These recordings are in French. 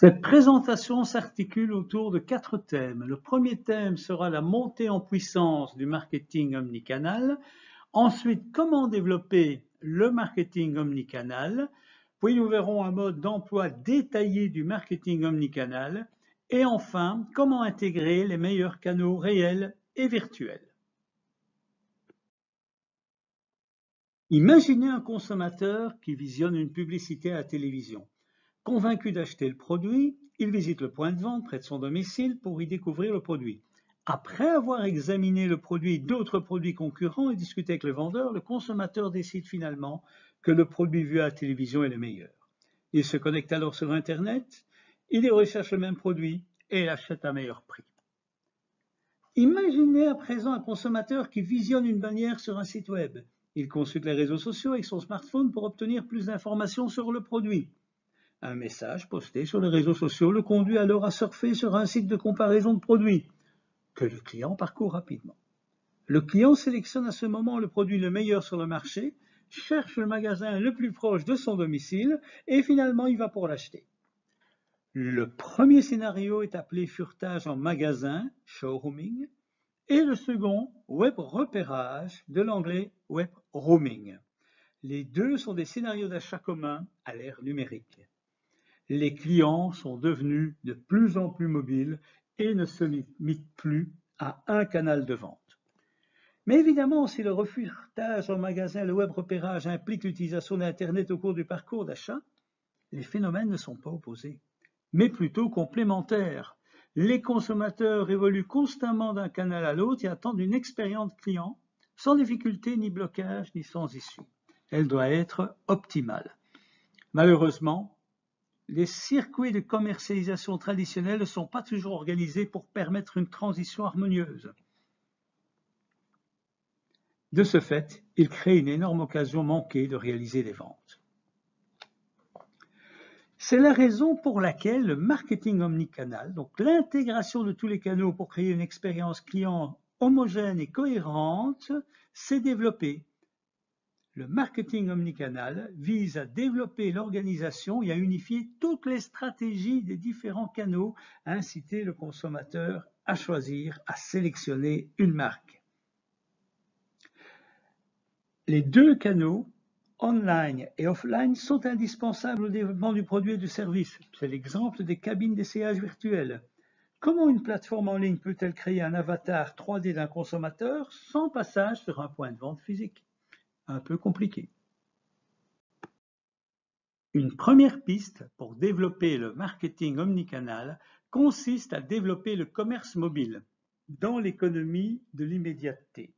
Cette présentation s'articule autour de 4 thèmes. Le premier thème sera la montée en puissance du marketing omnicanal. Ensuite, comment développer le marketing omnicanal. Puis nous verrons un mode d'emploi détaillé du marketing omnicanal. Et enfin, comment intégrer les meilleurs canaux réels et virtuels. Imaginez un consommateur qui visionne une publicité à la télévision. Convaincu d'acheter le produit, il visite le point de vente près de son domicile pour y découvrir le produit. Après avoir examiné le produit et d'autres produits concurrents et discuté avec le vendeur, le consommateur décide finalement que le produit vu à la télévision est le meilleur. Il se connecte alors sur Internet, il y recherche le même produit et l'achète à meilleur prix. Imaginez à présent un consommateur qui visionne une bannière sur un site web. Il consulte les réseaux sociaux avec son smartphone pour obtenir plus d'informations sur le produit. Un message posté sur les réseaux sociaux le conduit alors à surfer sur un site de comparaison de produits que le client parcourt rapidement. Le client sélectionne à ce moment le produit le meilleur sur le marché, cherche le magasin le plus proche de son domicile et finalement il va pour l'acheter. Le premier scénario est appelé furetage en magasin, showrooming, et le second, web repérage, de l'anglais web roaming. Les deux sont des scénarios d'achat communs à l'ère numérique. Les clients sont devenus de plus en plus mobiles et ne se limitent plus à un canal de vente. Mais évidemment, si le refutage en magasin, le web repérage implique l'utilisation d'Internet au cours du parcours d'achat, les phénomènes ne sont pas opposés, mais plutôt complémentaires. Les consommateurs évoluent constamment d'un canal à l'autre et attendent une expérience client sans difficulté ni blocage ni sans issue. Elle doit être optimale. Malheureusement, les circuits de commercialisation traditionnels ne sont pas toujours organisés pour permettre une transition harmonieuse. De ce fait, ils créent une énorme occasion manquée de réaliser des ventes. C'est la raison pour laquelle le marketing omnicanal, donc l'intégration de tous les canaux pour créer une expérience client homogène et cohérente, s'est développé. Le marketing omnicanal vise à développer l'organisation et à unifier toutes les stratégies des différents canaux, à inciter le consommateur à choisir, à sélectionner une marque. Les deux canaux, online et offline, sont indispensables au développement du produit et du service. C'est l'exemple des cabines d'essayage virtuelles. Comment une plateforme en ligne peut-elle créer un avatar 3D d'un consommateur sans passage sur un point de vente physique? Un peu compliqué. Une première piste pour développer le marketing omnicanal consiste à développer le commerce mobile dans l'économie de l'immédiateté.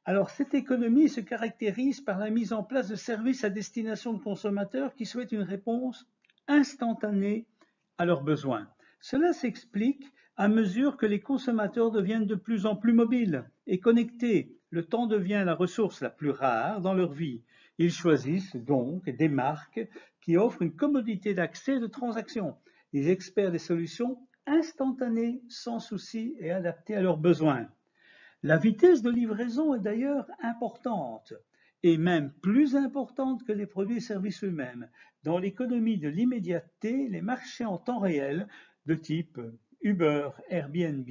Alors, cette économie se caractérise par la mise en place de services à destination de consommateurs qui souhaitent une réponse instantanée à leurs besoins. Cela s'explique à mesure que les consommateurs deviennent de plus en plus mobiles et connectés. Le temps devient la ressource la plus rare dans leur vie. Ils choisissent donc des marques qui offrent une commodité d'accès et de transaction. Ils espèrent des solutions instantanées, sans souci et adaptées à leurs besoins. La vitesse de livraison est d'ailleurs importante, et même plus importante que les produits et services eux-mêmes. Dans l'économie de l'immédiateté, les marchés en temps réel, de type Uber, Airbnb,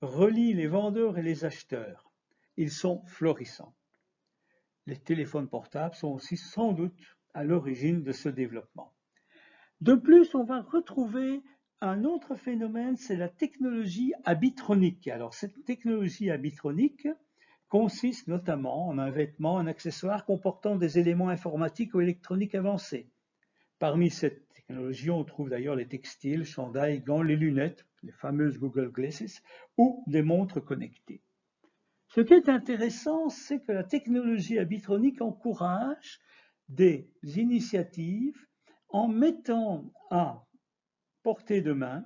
relient les vendeurs et les acheteurs. Ils sont florissants. Les téléphones portables sont aussi sans doute à l'origine de ce développement. De plus, on va retrouver un autre phénomène, c'est la technologie habitronique. Alors, cette technologie habitronique consiste notamment en un vêtement, un accessoire comportant des éléments informatiques ou électroniques avancés. Parmi cette technologie, on trouve d'ailleurs les textiles, chandails, gants, les lunettes, les fameuses Google Glasses, ou des montres connectées. Ce qui est intéressant, c'est que la technologie habitronique encourage des initiatives en mettant à portée de main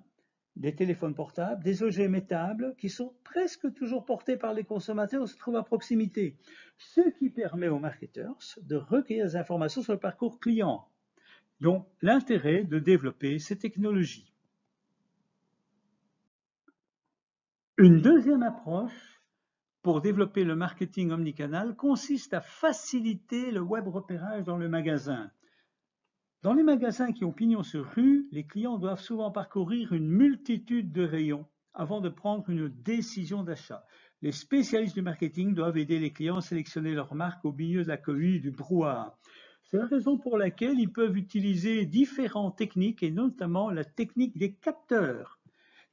des téléphones portables, des objets mettables qui sont presque toujours portés par les consommateurs ou se trouvent à proximité, ce qui permet aux marketeurs de recueillir des informations sur le parcours client. Donc, l'intérêt de développer ces technologies. Une deuxième approche pour développer le marketing omnicanal consiste à faciliter le web repérage dans le magasin. Dans les magasins qui ont pignon sur rue, les clients doivent souvent parcourir une multitude de rayons avant de prendre une décision d'achat. Les spécialistes du marketing doivent aider les clients à sélectionner leur marque au milieu de la cohue et du brouhaha. C'est la raison pour laquelle ils peuvent utiliser différentes techniques et notamment la technique des capteurs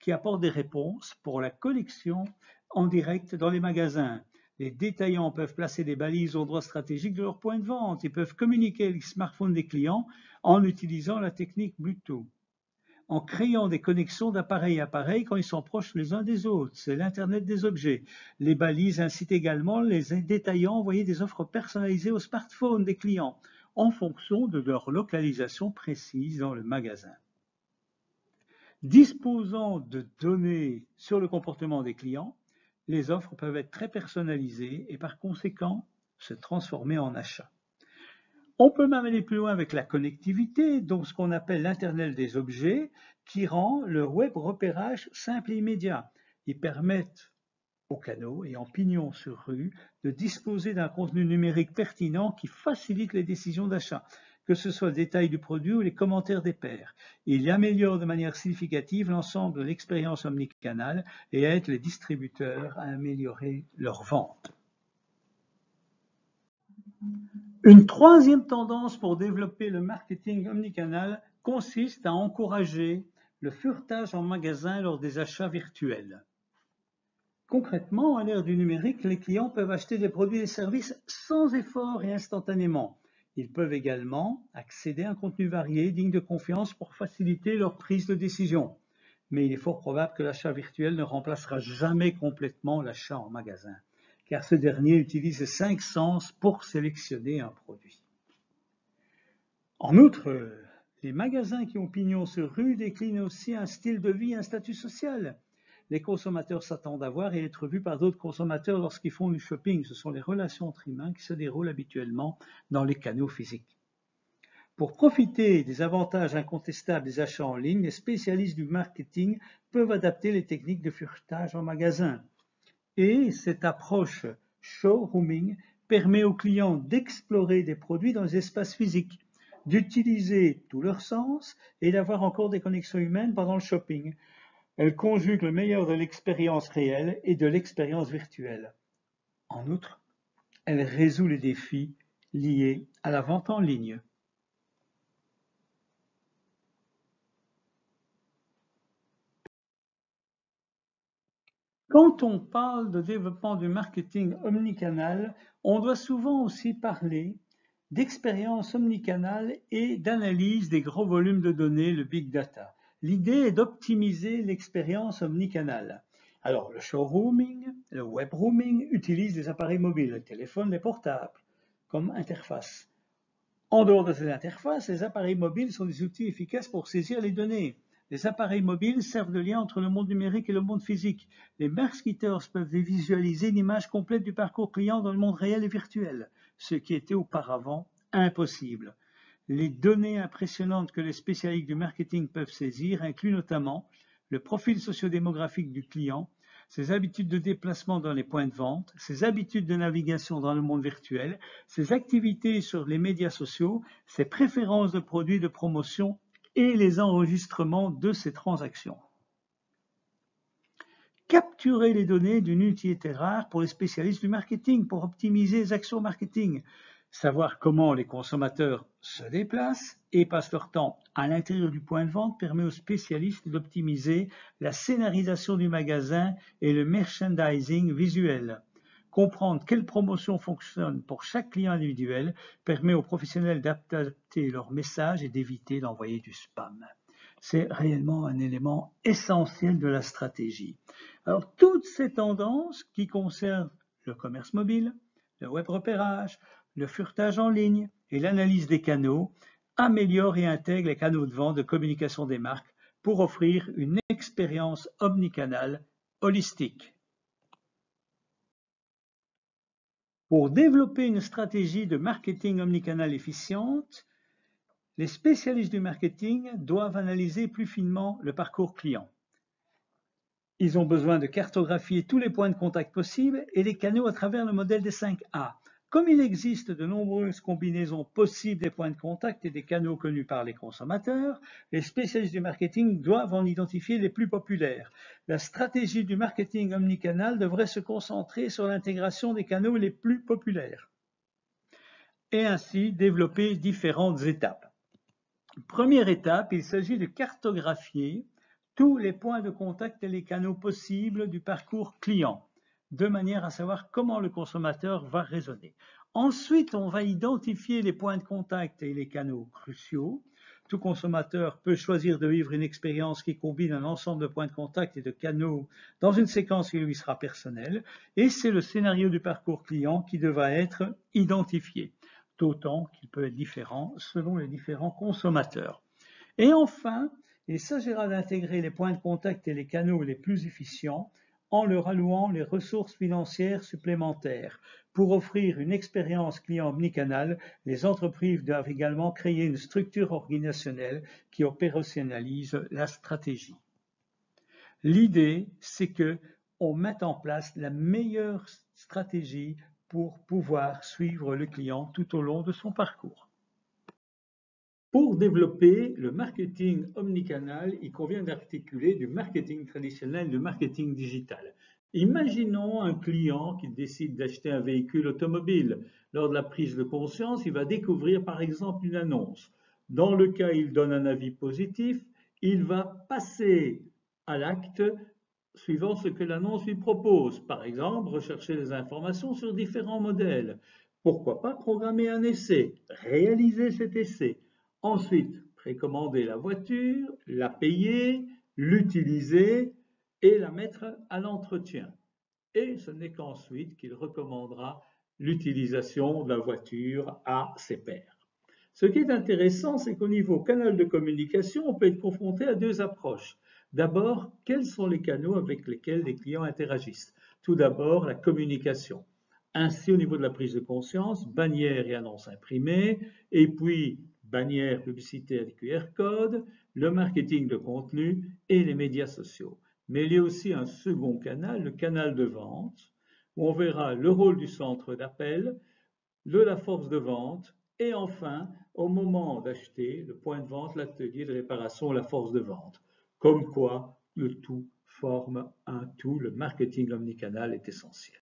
qui apportent des réponses pour la connexion en direct dans les magasins. Les détaillants peuvent placer des balises aux endroits stratégiques de leur point de vente. Ils peuvent communiquer avec les smartphones des clients en utilisant la technique Bluetooth, en créant des connexions d'appareil à appareil quand ils sont proches les uns des autres. C'est l'Internet des objets. Les balises incitent également les détaillants à envoyer des offres personnalisées aux smartphones des clients en fonction de leur localisation précise dans le magasin. Disposant de données sur le comportement des clients, les offres peuvent être très personnalisées et par conséquent se transformer en achats. On peut même aller plus loin avec la connectivité, donc ce qu'on appelle l'Internet des objets, qui rend le web repérage simple et immédiat. Ils permettent aux canaux et en pignon sur rue de disposer d'un contenu numérique pertinent qui facilite les décisions d'achat, que ce soit le détail du produit ou les commentaires des pairs. Il améliore de manière significative l'ensemble de l'expérience omnicanale et aide les distributeurs à améliorer leurs ventes. Une troisième tendance pour développer le marketing omnicanal consiste à encourager le furetage en magasin lors des achats virtuels. Concrètement, à l'ère du numérique, les clients peuvent acheter des produits et services sans effort et instantanément. Ils peuvent également accéder à un contenu varié, digne de confiance pour faciliter leur prise de décision. Mais il est fort probable que l'achat virtuel ne remplacera jamais complètement l'achat en magasin, car ce dernier utilise les 5 sens pour sélectionner un produit. En outre, les magasins qui ont pignon sur rue déclinent aussi un style de vie et un statut social. Les consommateurs s'attendent à voir et être vus par d'autres consommateurs lorsqu'ils font du shopping. Ce sont les relations entre humains qui se déroulent habituellement dans les canaux physiques. Pour profiter des avantages incontestables des achats en ligne, les spécialistes du marketing peuvent adapter les techniques de furetage en magasin. Et cette approche showrooming permet aux clients d'explorer des produits dans les espaces physiques, d'utiliser tous leurs sens et d'avoir encore des connexions humaines pendant le shopping. Elle conjugue le meilleur de l'expérience réelle et de l'expérience virtuelle. En outre, elle résout les défis liés à la vente en ligne. Quand on parle de développement du marketing omnicanal, on doit souvent aussi parler d'expérience omnicanale et d'analyse des gros volumes de données, le big data. L'idée est d'optimiser l'expérience omnicanale. Alors, le showrooming, le webrooming utilisent des appareils mobiles, les téléphones, les portables, comme interface. En dehors de ces interfaces, les appareils mobiles sont des outils efficaces pour saisir les données. Les appareils mobiles servent de lien entre le monde numérique et le monde physique. Les marketers peuvent visualiser une image complète du parcours client dans le monde réel et virtuel, ce qui était auparavant impossible. Les données impressionnantes que les spécialistes du marketing peuvent saisir incluent notamment le profil sociodémographique du client, ses habitudes de déplacement dans les points de vente, ses habitudes de navigation dans le monde virtuel, ses activités sur les médias sociaux, ses préférences de produits de promotion et les enregistrements de ces transactions. Capturer les données d'une utilité rare pour les spécialistes du marketing pour optimiser les actions marketing. Savoir comment les consommateurs se déplacent et passent leur temps à l'intérieur du point de vente permet aux spécialistes d'optimiser la scénarisation du magasin et le merchandising visuel. Comprendre quelle promotion fonctionne pour chaque client individuel permet aux professionnels d'adapter leur message et d'éviter d'envoyer du spam. C'est réellement un élément essentiel de la stratégie. Alors, toutes ces tendances qui concernent le commerce mobile, le web repérage, le furetage en ligne et l'analyse des canaux améliorent et intègrent les canaux de vente de communication des marques pour offrir une expérience omnicanale holistique. Pour développer une stratégie de marketing omnicanal efficiente, les spécialistes du marketing doivent analyser plus finement le parcours client. Ils ont besoin de cartographier tous les points de contact possibles et les canaux à travers le modèle des 5A. Comme il existe de nombreuses combinaisons possibles des points de contact et des canaux connus par les consommateurs, les spécialistes du marketing doivent en identifier les plus populaires. La stratégie du marketing omnicanal devrait se concentrer sur l'intégration des canaux les plus populaires et ainsi développer différentes étapes. Première étape, il s'agit de cartographier tous les points de contact et les canaux possibles du parcours client, de manière à savoir comment le consommateur va raisonner. Ensuite, on va identifier les points de contact et les canaux cruciaux. Tout consommateur peut choisir de vivre une expérience qui combine un ensemble de points de contact et de canaux dans une séquence qui lui sera personnelle, et c'est le scénario du parcours client qui devra être identifié, d'autant qu'il peut être différent selon les différents consommateurs. Et enfin, il s'agira d'intégrer les points de contact et les canaux les plus efficients en leur allouant les ressources financières supplémentaires. Pour offrir une expérience client omnicanal, les entreprises doivent également créer une structure organisationnelle qui opérationnalise la stratégie. L'idée, c'est qu'on mette en place la meilleure stratégie pour pouvoir suivre le client tout au long de son parcours. Pour développer le marketing omnicanal, il convient d'articuler du marketing traditionnel et du marketing digital. Imaginons un client qui décide d'acheter un véhicule automobile. Lors de la prise de conscience, il va découvrir par exemple une annonce. Dans le cas où il donne un avis positif, il va passer à l'acte suivant ce que l'annonce lui propose. Par exemple, rechercher des informations sur différents modèles. Pourquoi pas programmer un essai, réaliser cet essai. Ensuite, précommander la voiture, la payer, l'utiliser et la mettre à l'entretien. Et ce n'est qu'ensuite qu'il recommandera l'utilisation de la voiture à ses pairs. Ce qui est intéressant, c'est qu'au niveau canal de communication, on peut être confronté à deux approches. D'abord, quels sont les canaux avec lesquels les clients interagissent? Tout d'abord, la communication. Ainsi, au niveau de la prise de conscience, bannières et annonces imprimées, et puis bannières publicitaires et QR codes, le marketing de contenu et les médias sociaux. Mais il y a aussi un second canal, le canal de vente, où on verra le rôle du centre d'appel, de la force de vente, et enfin, au moment d'acheter, le point de vente, l'atelier de réparation, la force de vente. Comme quoi, le tout forme un tout, le marketing omnicanal est essentiel.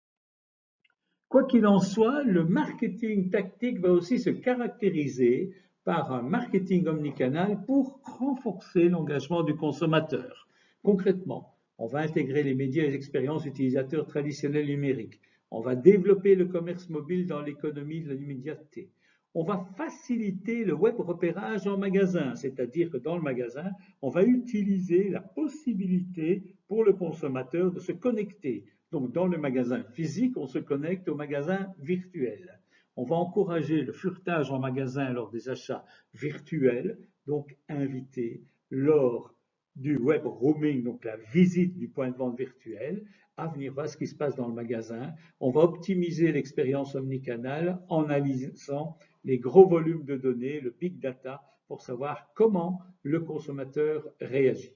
Quoi qu'il en soit, le marketing tactique va aussi se caractériser par un marketing omnicanal pour renforcer l'engagement du consommateur. Concrètement, on va intégrer les médias et les expériences utilisateurs traditionnels numériques. On va développer le commerce mobile dans l'économie de l'immédiateté. On va faciliter le web repérage en magasin, c'est-à-dire que dans le magasin, on va utiliser la possibilité pour le consommateur de se connecter. Donc, dans le magasin physique, on se connecte au magasin virtuel. On va encourager le furetage en magasin lors des achats virtuels, donc inviter lors du web roaming, donc la visite du point de vente virtuel, à venir voir ce qui se passe dans le magasin. On va optimiser l'expérience omnicanale en analysant les gros volumes de données, le big data, pour savoir comment le consommateur réagit.